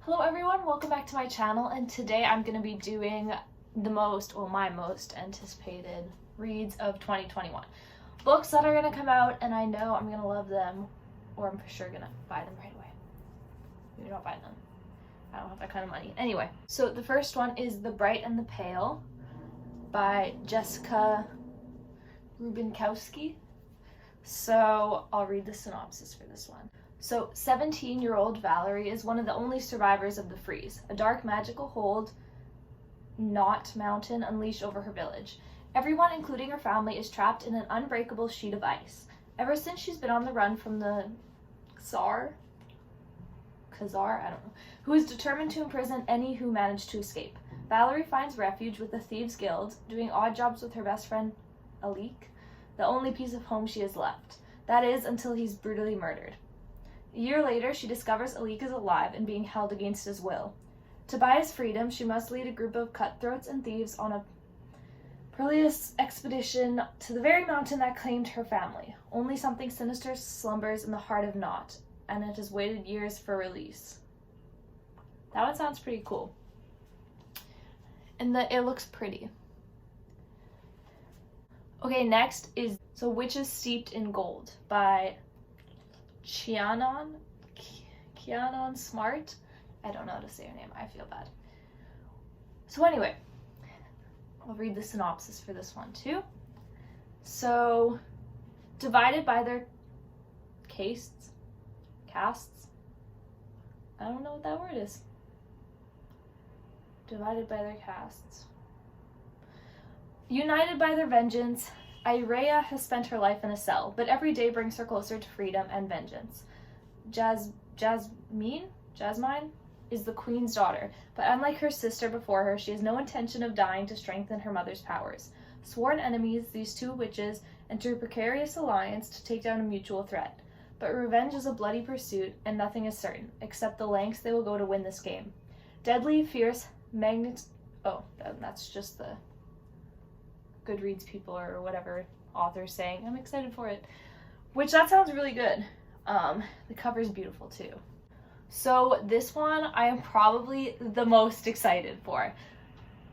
Hello everyone, welcome back to my channel, and today I'm going to be doing my most anticipated reads of 2021. Books that are going to come out and I know I'm going to love them, or I'm for sure going to buy them right away. Maybe not buy them. I don't have that kind of money. Anyway, so the first one is The Bright and the Pale by Jessica Rubinkowski. So I'll read the synopsis for this one. So 17-year-old Valerie is one of the only survivors of the freeze, a dark magical hold, Knot Mountain, unleashed over her village. Everyone, including her family, is trapped in an unbreakable sheet of ice. Ever since she's been on the run from the Khazar, I don't know, who is determined to imprison any who manage to escape. Valerie finds refuge with the Thieves Guild, doing odd jobs with her best friend, Alik, the only piece of home she has left. That is, until he's brutally murdered. A year later, she discovers Alik is alive and being held against his will. To buy his freedom, she must lead a group of cutthroats and thieves on a perilous expedition to the very mountain that claimed her family. Only something sinister slumbers in the heart of Knot, and it has waited years for release. That one sounds pretty cool. And it looks pretty. Okay, next is Witches Steeped in Gold by Kianon Smart. I don't know how to say her name. I feel bad. So anyway, I'll read the synopsis for this one too. So, divided by their castes. I don't know what that word is. Divided by their castes. United by their vengeance, Irea has spent her life in a cell, but every day brings her closer to freedom and vengeance. Jasmine is the queen's daughter, but unlike her sister before her, she has no intention of dying to strengthen her mother's powers. Sworn enemies, these two witches enter a precarious alliance to take down a mutual threat. But revenge is a bloody pursuit, and nothing is certain, except the lengths they will go to win this game. Deadly, fierce, that's just the Goodreads people or whatever author's saying. I'm excited for it. Which, that sounds really good. The cover's beautiful too. So this one I am probably the most excited for.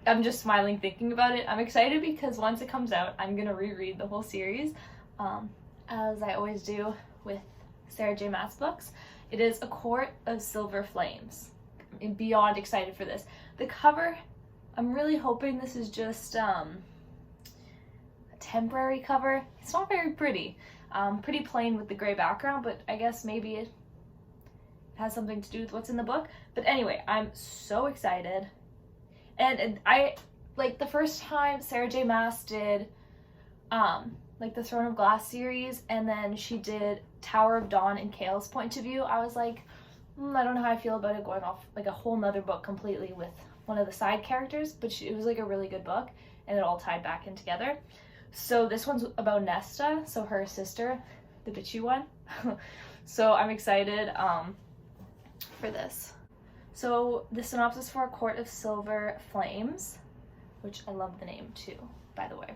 I'm just smiling thinking about it. I'm excited because once it comes out, I'm gonna reread the whole series, as I always do with Sarah J. Maas books. It is A Court of Silver Flames. I'm beyond excited for this. The cover, I'm really hoping this is just a temporary cover. It's not very pretty. Pretty plain with the gray background, but I guess maybe it has something to do with what's in the book. But anyway, I'm so excited. And I, like, the first time Sarah J. Maas did the Throne of Glass series, and then she did Tower of Dawn in Kale's point of view, I was like, I don't know how I feel about it going off like a whole nother book completely with one of the side characters, but it was like a really good book, and it all tied back in together. So this one's about Nesta, so her sister, the bitchy one. So I'm excited for this. So the synopsis for A Court of Silver Flames, which I love the name too, by the way.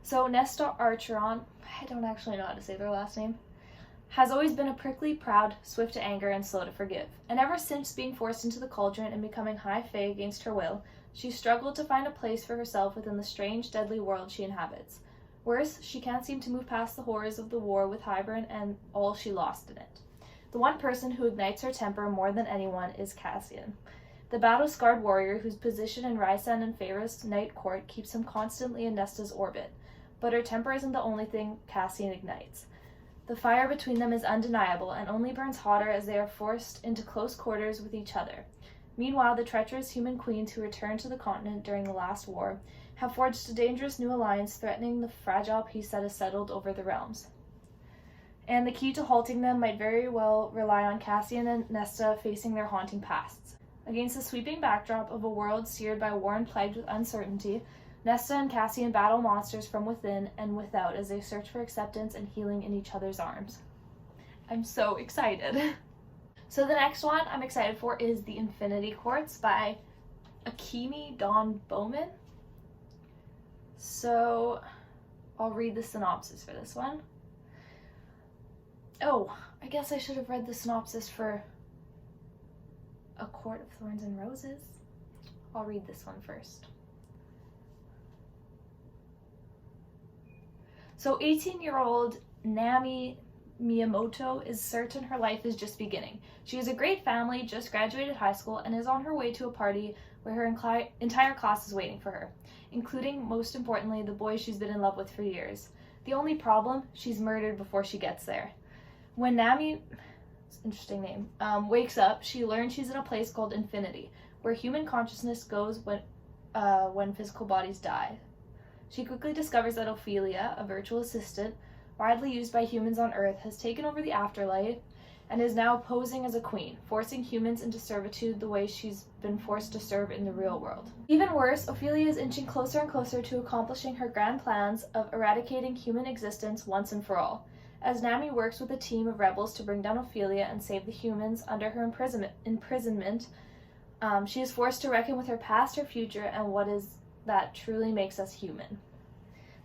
So Nesta Archeron, I don't actually know how to say their last name, has always been a prickly, proud, swift to anger, and slow to forgive. And ever since being forced into the cauldron and becoming High Fae against her will, she's struggled to find a place for herself within the strange, deadly world she inhabits. Worse, she can't seem to move past the horrors of the war with Hybern and all she lost in it. The one person who ignites her temper more than anyone is Cassian, the battle-scarred warrior whose position in Rhysand and Feyre's night court keeps him constantly in Nesta's orbit. But her temper isn't the only thing Cassian ignites. The fire between them is undeniable and only burns hotter as they are forced into close quarters with each other. Meanwhile, the treacherous human queens who returned to the continent during the last war have forged a dangerous new alliance threatening the fragile peace that has settled over the realms. And the key to halting them might very well rely on Cassian and Nesta facing their haunting pasts. Against the sweeping backdrop of a world seared by war and plagued with uncertainty, Nesta and Cassian battle monsters from within and without as they search for acceptance and healing in each other's arms. I'm so excited. So the next one I'm excited for is The Infinity Quartz by Akemi Dawn Bowman. So I'll read the synopsis for this one. Oh, I guess I should have read the synopsis for A Court of Thorns and Roses. I'll read this one first. So 18-year-old Nami Miyamoto is certain her life is just beginning. She has a great family, just graduated high school, and is on her way to a party where her entire class is waiting for her, including, most importantly, the boy she's been in love with for years. The only problem, she's murdered before she gets there. When Nami, interesting name, wakes up, she learns she's in a place called Infinity, where human consciousness goes when physical bodies die. She quickly discovers that Ophelia, a virtual assistant, widely used by humans on Earth, has taken over the afterlife and is now posing as a queen, forcing humans into servitude the way she's been forced to serve in the real world. Even worse, Ophelia is inching closer and closer to accomplishing her grand plans of eradicating human existence once and for all. As Nami works with a team of rebels to bring down Ophelia and save the humans under her imprisonment, she is forced to reckon with her past, her future, and what is that truly makes us human.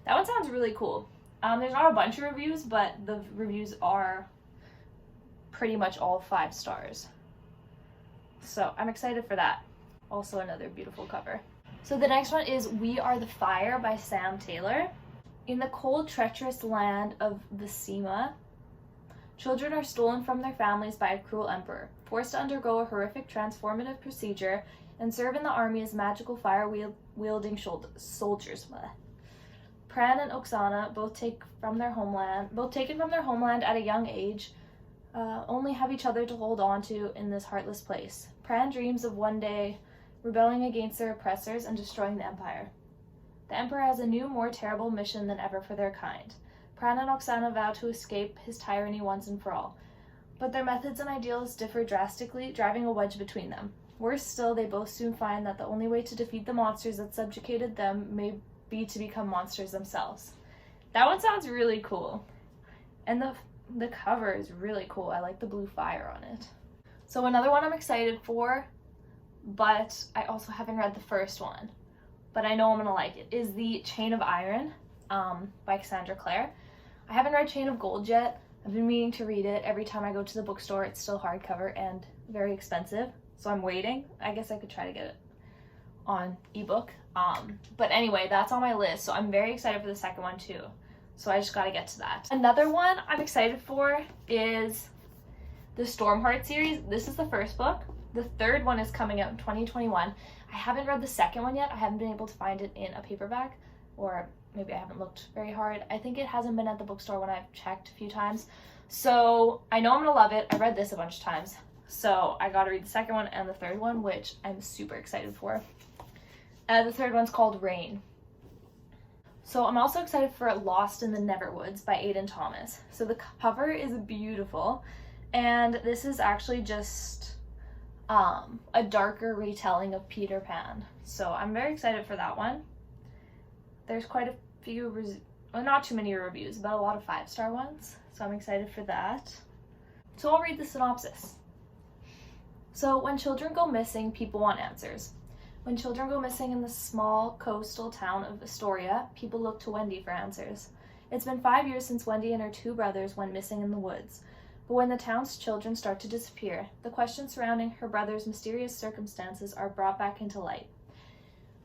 That one sounds really cool. There's not a bunch of reviews, but the reviews are pretty much all 5 stars. So I'm excited for that. Also another beautiful cover. So the next one is We Are the Fire by Sam Taylor. In the cold, treacherous land of Vizima, children are stolen from their families by a cruel emperor, forced to undergo a horrific transformative procedure and serve in the army as magical fire-wielding soldiers. Pran and Oksana, both taken from their homeland at a young age, only have each other to hold on to in this heartless place. Pran dreams of one day rebelling against their oppressors and destroying the empire. The emperor has a new, more terrible mission than ever for their kind. Pran and Oksana vow to escape his tyranny once and for all, but their methods and ideals differ drastically, driving a wedge between them. Worse still, they both soon find that the only way to defeat the monsters that subjugated them may be to become monsters themselves. That one sounds really cool. And the cover is really cool. I like the blue fire on it. So another one I'm excited for, but I also haven't read the first one, but I know I'm gonna like it, is the Chain of Iron by Cassandra Clare. I haven't read Chain of Gold yet. I've been meaning to read it. Every time I go to the bookstore, it's still hardcover and very expensive, so I'm waiting. I guess I could try to get it on ebook. But anyway, that's on my list, so I'm very excited for the second one too. So I just gotta get to that. Another one I'm excited for is the Stormheart series. This is the first book. The third one is coming out in 2021. I haven't read the second one yet. I haven't been able to find it in a paperback, or maybe I haven't looked very hard. I think it hasn't been at the bookstore when I've checked a few times. So I know I'm gonna love it. I read this a bunch of times. So I gotta read the second one and the third one, which I'm super excited for. The third one's called Rain. So I'm also excited for Lost in the Neverwoods by Aidan Thomas. So the cover is beautiful, and this is actually just a darker retelling of Peter Pan. So I'm very excited for that one. There's quite a few, not too many reviews, but a lot of 5-star ones. So I'm excited for that. So I'll read the synopsis. So when children go missing, people want answers. When children go missing in the small coastal town of Astoria, people look to Wendy for answers. It's been 5 years since Wendy and her 2 brothers went missing in the woods. But when the town's children start to disappear, the questions surrounding her brother's mysterious circumstances are brought back into light.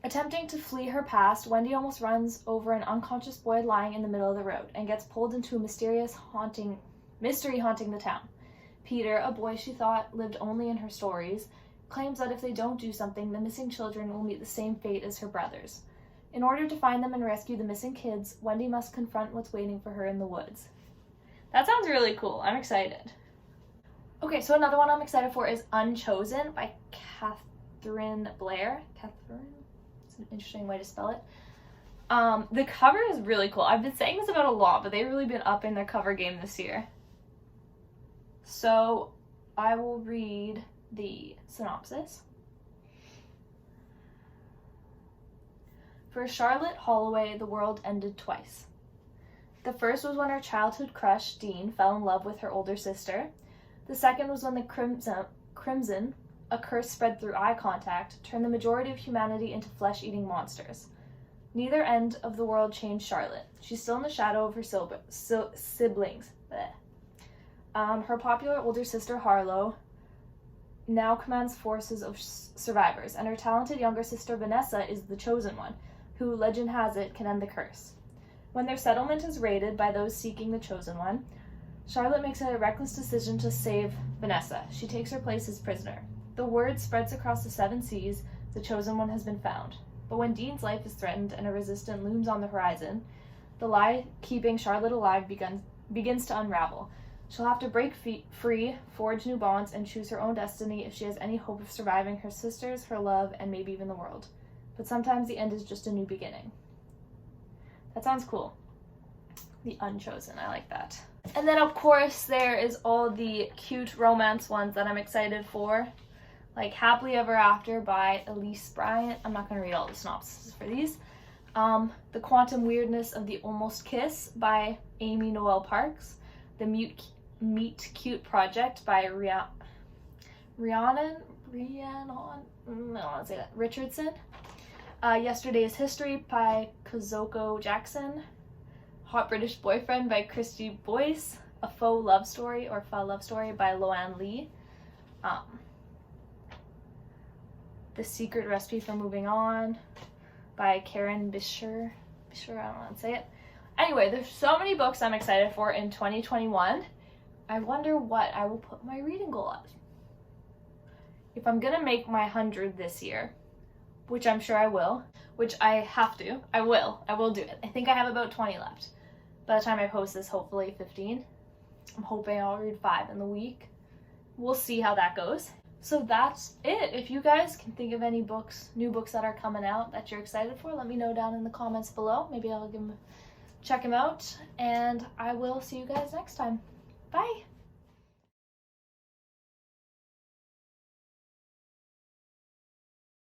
Attempting to flee her past, Wendy almost runs over an unconscious boy lying in the middle of the road and gets pulled into a mystery haunting the town. Peter, a boy she thought lived only in her stories, claims that if they don't do something, the missing children will meet the same fate as her brothers. In order to find them and rescue the missing kids, Wendy must confront what's waiting for her in the woods. That sounds really cool. I'm excited. Okay, so another one I'm excited for is Unchosen by Catherine Blair. Catherine? It's an interesting way to spell it. The cover is really cool. I've been saying this about a lot, but they've really been upping their cover game this year. So I will read the synopsis. For Charlotte Holloway, the world ended twice. The first was when her childhood crush, Dean, fell in love with her older sister. The second was when the crimson, a curse spread through eye contact, turned the majority of humanity into flesh-eating monsters. Neither end of the world changed Charlotte. She's still in the shadow of her siblings. Blech. Her popular older sister, Harlow, now commands forces of survivors, and her talented younger sister Vanessa is the chosen one, who, legend has it, can end the curse. When their settlement is raided by those seeking the chosen one, Charlotte makes a reckless decision to save Vanessa. She takes her place as prisoner. The word spreads across the 7 seas, the chosen one has been found. But when Dean's life is threatened and a resistance looms on the horizon, the lie keeping Charlotte alive begins to unravel. She'll have to break free, forge new bonds, and choose her own destiny if she has any hope of surviving her sisters, her love, and maybe even the world. But sometimes the end is just a new beginning. That sounds cool. The Unchosen, I like that. And then, of course, there is all the cute romance ones that I'm excited for. Like Happily Ever After by Elise Bryant. I'm not going to read all the synopses for these. The Quantum Weirdness of the Almost Kiss by Amy Noel Parks. The Meet Cute Project by Rhiannon Richardson. Yesterday's History by Kozoko Jackson. Hot British Boyfriend by Christy Boyce. A Faux Love Story or Fa Love Story by Loanne Lee. The Secret Recipe for Moving On by Karen Bisher. I don't know how to say it. Anyway, there's so many books I'm excited for in 2021. I wonder what I will put my reading goal at. If I'm gonna make my 100 this year, which I'm sure I will, which I have to, I will do it. I think I have about 20 left. By the time I post this, hopefully 15. I'm hoping I'll read 5 in the week. We'll see how that goes. So that's it. If you guys can think of any books, new books that are coming out that you're excited for, let me know down in the comments below. Maybe I'll check them out, and I will see you guys next time. Bye!